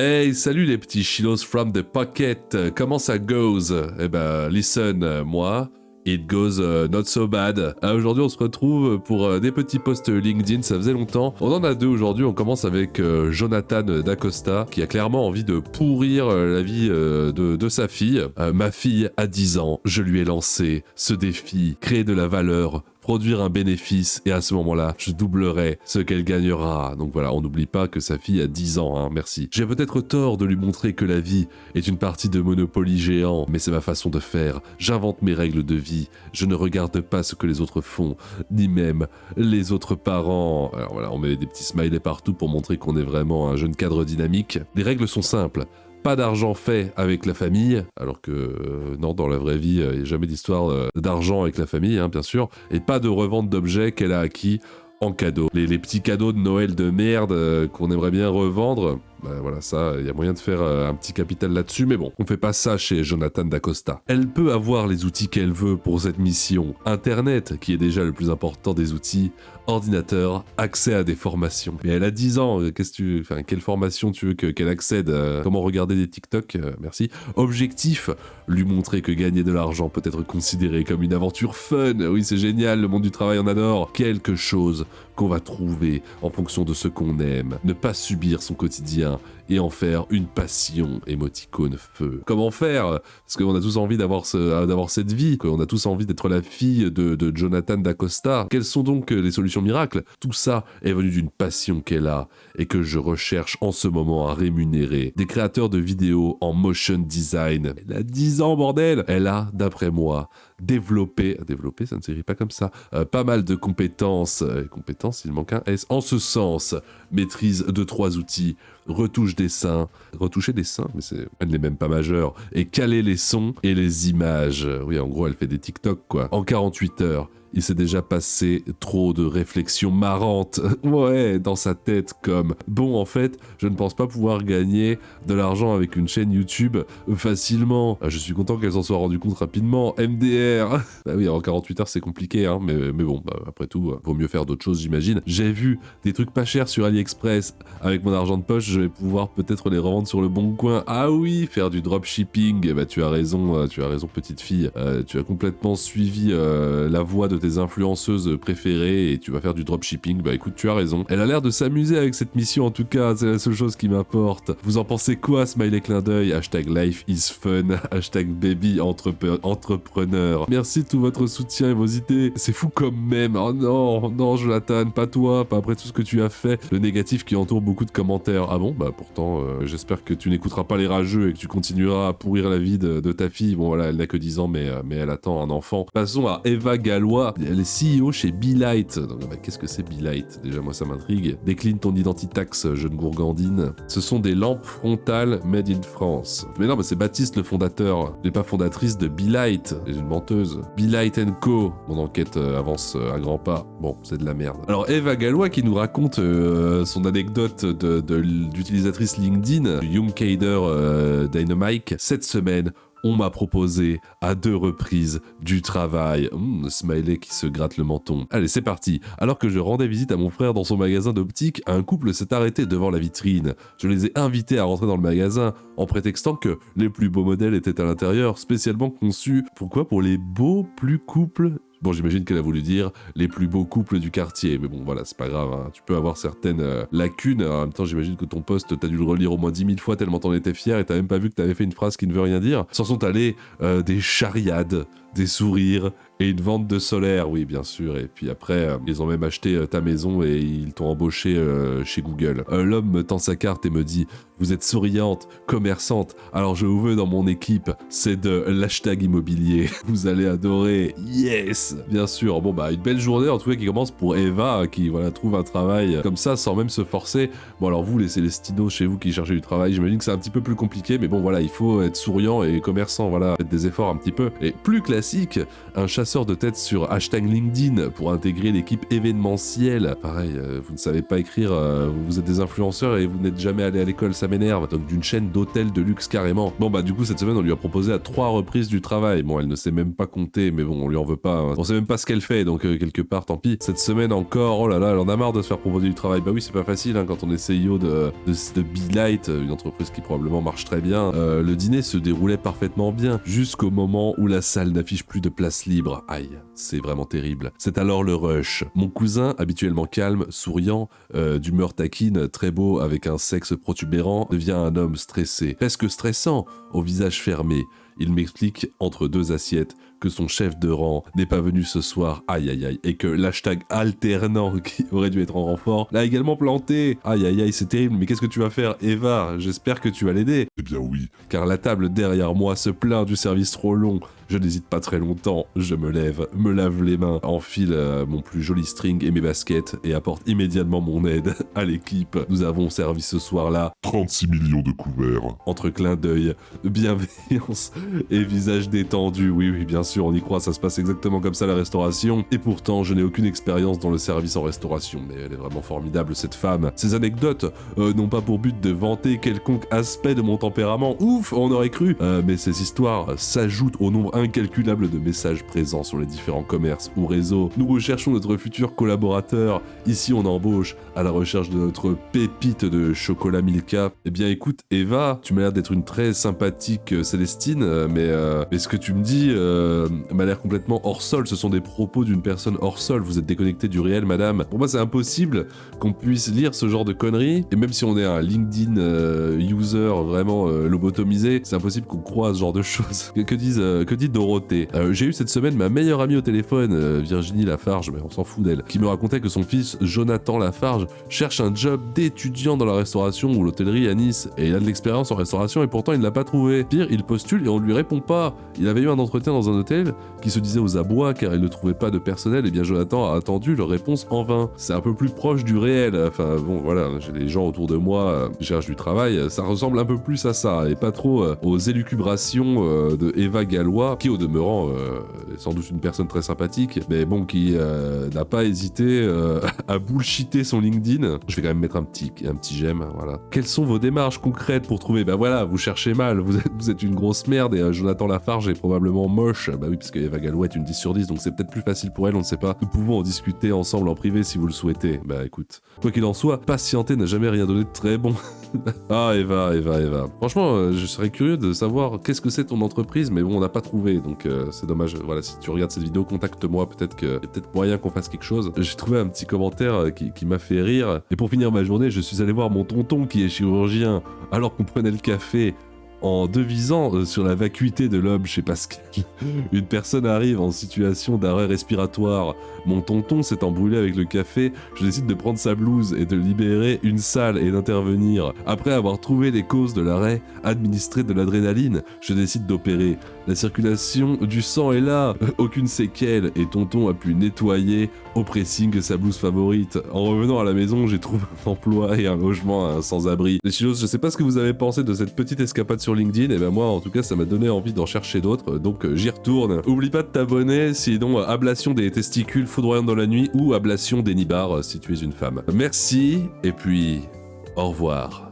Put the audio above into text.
Hey, salut les petits chilos from the pocket, comment ça goes? Eh ben, listen, moi, it goes not so bad. Aujourd'hui, on se retrouve pour des petits posts LinkedIn, ça faisait longtemps. On en a deux aujourd'hui, on commence avec Jonathan D'Acosta, qui a clairement envie de pourrir la vie de sa fille. Ma fille a 10 ans, je lui ai lancé ce défi, créer de la valeur, produire un bénéfice, et à ce moment-là, je doublerai ce qu'elle gagnera. Donc voilà, on n'oublie pas que sa fille a 10 ans, hein, merci. J'ai peut-être tort de lui montrer que la vie est une partie de Monopoly géant, mais c'est ma façon de faire. J'invente mes règles de vie, je ne regarde pas ce que les autres font, ni même les autres parents. Alors voilà, on met des petits smileys partout pour montrer qu'on est vraiment un jeune cadre dynamique. Les règles sont simples. Pas d'argent fait avec la famille, alors que non, dans la vraie vie, il n'y a jamais d'histoire d'argent avec la famille, hein, bien sûr, et pas de revente d'objets qu'elle a acquis en cadeau. Les petits cadeaux de Noël de merde qu'on aimerait bien revendre, voilà, ça, il y a moyen de faire un petit capital là-dessus, mais bon, on fait pas ça chez Jonathan D'Acosta. Elle peut avoir les outils qu'elle veut pour cette mission. Internet, qui est déjà le plus important des outils, ordinateur, accès à des formations. Mais elle a 10 ans, quelle formation tu veux qu'elle accède? Comment regarder des TikTok? Merci. Objectif, lui montrer que gagner de l'argent peut être considéré comme une aventure fun. Oui, c'est génial, le monde du travail, on adore. Quelque chose qu'on va trouver en fonction de ce qu'on aime. Ne pas subir son quotidien et en faire une passion, émoticône feu. Comment faire? Parce qu'on a tous envie d'avoir cette vie, qu'on a tous envie d'être la fille de Jonathan D'Acosta. Quelles sont donc les solutions miracles? Tout ça est venu d'une passion qu'elle a et que je recherche en ce moment à rémunérer. Des créateurs de vidéos en motion design. Elle a 10 ans, bordel! Elle a, d'après moi, développé, ça ne s'écrit pas comme ça, pas mal de compétences, il manque un S, en ce sens, maîtrise de 3 outils, retoucher des seins, mais elle n'est même pas majeure, et caler les sons et les images. Oui, en gros, elle fait des TikTok, quoi. En 48 heures, il s'est déjà passé trop de réflexions marrantes, ouais, dans sa tête, comme « Bon, en fait, je ne pense pas pouvoir gagner de l'argent avec une chaîne YouTube facilement. Je suis content qu'elle s'en soit rendue compte rapidement. MDR !» Bah oui, en 48 heures, c'est compliqué, hein, mais bon, après tout, vaut mieux faire d'autres choses, j'imagine. J'ai vu des trucs pas chers sur AliExpress. Avec mon argent de poche, je vais pouvoir peut-être les revendre sur le bon coin. Ah oui, faire du dropshipping. Bah, tu as raison, petite fille. Tu as complètement suivi la voie de tes influenceuses préférées et tu vas faire du dropshipping. Bah écoute, tu as raison. Elle a l'air de s'amuser avec cette mission, en tout cas, c'est la seule chose qui m'importe. Vous en pensez quoi, smiley clin d'œil, hashtag life is fun, hashtag baby entrepreneur. Merci de tout votre soutien et vos idées. C'est fou comme même. Oh non, Jonathan, pas toi, pas après tout ce que tu as fait. Le négatif qui entoure beaucoup de commentaires. Ah bon? Bah pourtant, j'espère que tu n'écouteras pas les rageux et que tu continueras à pourrir la vie de ta fille. Bon voilà, elle n'a que 10 ans, mais elle attend un enfant. Passons à Eva Gallois. Elle est CEO chez Be-Light. Donc, qu'est-ce que c'est Be-Light? Déjà, moi, ça m'intrigue. Décline ton identitax, jeune gourgandine. Ce sont des lampes frontales made in France. Mais non, mais c'est Baptiste le fondateur. Elle n'est pas fondatrice de Be-Light. Elle est une menteuse. Be-Light & Co. Mon enquête avance à grands pas. Bon, c'est de la merde. Alors, Eva Gallois qui nous raconte son anecdote d'utilisatrice LinkedIn, Young Kader Dynamite. Cette semaine, on m'a proposé à 2 reprises du travail. Smiley qui se gratte le menton. Allez, c'est parti. Alors que je rendais visite à mon frère dans son magasin d'optique, un couple s'est arrêté devant la vitrine. Je les ai invités à rentrer dans le magasin en prétextant que les plus beaux modèles étaient à l'intérieur, spécialement conçus. Pourquoi? Pour les beaux plus couples. Bon, j'imagine qu'elle a voulu dire les plus beaux couples du quartier, mais bon, voilà, c'est pas grave, hein. Tu peux avoir certaines lacunes. En même temps, j'imagine que ton poste, t'as dû le relire au moins 10 000 fois tellement t'en étais fier et t'as même pas vu que t'avais fait une phrase qui ne veut rien dire. S'en sont allés des chariades, des sourires et une vente de solaire, oui, bien sûr. Et puis après, ils ont même acheté ta maison et ils t'ont embauché chez Google. L'homme me tend sa carte et me dit « Vous êtes souriante, commerçante, alors je vous veux dans mon équipe, c'est de l'hashtag immobilier. Vous allez adorer, yes !» Bien sûr, bon bah une belle journée en tout cas qui commence pour Eva qui voilà trouve un travail comme ça sans même se forcer. Bon alors vous les Célestinos chez vous qui cherchez du travail, j'imagine que c'est un petit peu plus compliqué, mais bon voilà, il faut être souriant et commerçant, voilà, faites des efforts un petit peu. Et plus classique classique, un chasseur de tête sur hashtag LinkedIn pour intégrer l'équipe événementielle. Pareil, vous ne savez pas écrire, vous êtes des influenceurs et vous n'êtes jamais allé à l'école, ça m'énerve. Donc d'une chaîne d'hôtels de luxe carrément. Bon bah du coup cette semaine on lui a proposé à 3 reprises du travail. Bon elle ne sait même pas compter, mais bon on lui en veut pas. Hein. On sait même pas ce qu'elle fait, donc quelque part tant pis. Cette semaine encore, oh là là, elle en a marre de se faire proposer du travail. Bah oui c'est pas facile hein, quand on est CEO de Be Light, une entreprise qui probablement marche très bien. Le dîner se déroulait parfaitement bien, jusqu'au moment où la salle n'affiche plus de place libre. Aïe, c'est vraiment terrible. C'est alors le rush. Mon cousin, habituellement calme, souriant, d'humeur taquine, très beau, avec un sexe protubérant, devient un homme stressé, presque stressant, au visage fermé. Il m'explique, entre 2 assiettes, que son chef de rang n'est pas venu ce soir, aïe aïe aïe, et que l'hashtag alternant qui aurait dû être en renfort l'a également planté. Aïe aïe aïe, c'est terrible, mais qu'est-ce que tu vas faire, Eva? J'espère que tu vas l'aider. Eh bien oui. Car la table derrière moi se plaint du service trop long. Je n'hésite pas très longtemps, je me lève, me lave les mains, enfile mon plus joli string et mes baskets et apporte immédiatement mon aide à l'équipe. Nous avons servi ce soir-là 36 millions de couverts. entre clin d'œil, bienveillance et visage détendu. Oui, oui, bien sûr, on y croit, ça se passe exactement comme ça la restauration. Et pourtant, je n'ai aucune expérience dans le service en restauration, mais elle est vraiment formidable cette femme. Ces anecdotes n'ont pas pour but de vanter quelconque aspect de mon tempérament. Ouf, on aurait cru. Mais ces histoires s'ajoutent au nombre incalculable de messages présents sur les différents commerces ou réseaux. Nous recherchons notre futur collaborateur. Ici, on embauche à la recherche de notre pépite de chocolat Milka. Eh bien, écoute, Eva, tu m'as l'air d'être une très sympathique Célestine, mais ce que tu me dis m'a l'air complètement hors sol. Ce sont des propos d'une personne hors sol. Vous êtes déconnecté du réel, madame. Pour moi, c'est impossible qu'on puisse lire ce genre de conneries. Et même si on est un LinkedIn user vraiment lobotomisé, c'est impossible qu'on croie à ce genre de choses. Que dit Dorothée? J'ai eu cette semaine ma meilleure amie au téléphone, Virginie Lafarge, mais on s'en fout d'elle, qui me racontait que son fils Jonathan Lafarge cherche un job d'étudiant dans la restauration ou l'hôtellerie à Nice, et il a de l'expérience en restauration et pourtant il ne l'a pas trouvé. Pire, il postule et on lui répond pas. Il avait eu un entretien dans un hôtel qui se disait aux abois car il ne trouvait pas de personnel, et bien Jonathan a attendu leur réponse en vain. C'est un peu plus proche du réel. Enfin bon voilà, j'ai des gens autour de moi qui cherchent du travail, ça ressemble un peu plus à ça et pas trop aux élucubrations de Eva Gallois, qui au demeurant est sans doute une personne très sympathique, mais bon, qui n'a pas hésité à bullshiter son LinkedIn. Je vais quand même mettre un petit j'aime, voilà. Quelles sont vos démarches concrètes pour trouver? Bah voilà, vous cherchez mal, vous êtes une grosse merde et Jonathan Lafarge est probablement moche. Bah oui, parce que Eva Gallois est une 10 sur 10, donc c'est peut-être plus facile pour elle, on ne sait pas. Nous pouvons en discuter ensemble en privé si vous le souhaitez. Bah écoute, quoi qu'il en soit, patienter n'a jamais rien donné de très bon. Ah Eva. Franchement, je serais curieux de savoir qu'est-ce que c'est ton entreprise, mais bon, on n'a pas trouvé, donc c'est dommage. Voilà, si tu regardes cette vidéo, contacte-moi, peut-être qu'il y a peut-être moyen qu'on fasse quelque chose. J'ai trouvé un petit commentaire qui m'a fait rire. Et pour finir ma journée, je suis allé voir mon tonton qui est chirurgien, alors qu'on prenait le café. En devisant sur la vacuité de l'homme chez Pascal, une personne arrive en situation d'arrêt respiratoire. Mon tonton s'est embrouillé avec le café, je décide de prendre sa blouse et de libérer une salle et d'intervenir. Après avoir trouvé les causes de l'arrêt, administré de l'adrénaline, je décide d'opérer. La circulation du sang est là, aucune séquelle, et tonton a pu nettoyer au pressing sa blouse favorite. En revenant à la maison, j'ai trouvé un emploi et un logement à un sans-abri. Les chilos, je sais pas ce que vous avez pensé de cette petite escapade sur LinkedIn, et ben moi en tout cas ça m'a donné envie d'en chercher d'autres, donc j'y retourne. Oublie pas de t'abonner, sinon ablation des testicules foudroyante dans la nuit ou ablation des nibards si tu es une femme. Merci, et puis au revoir.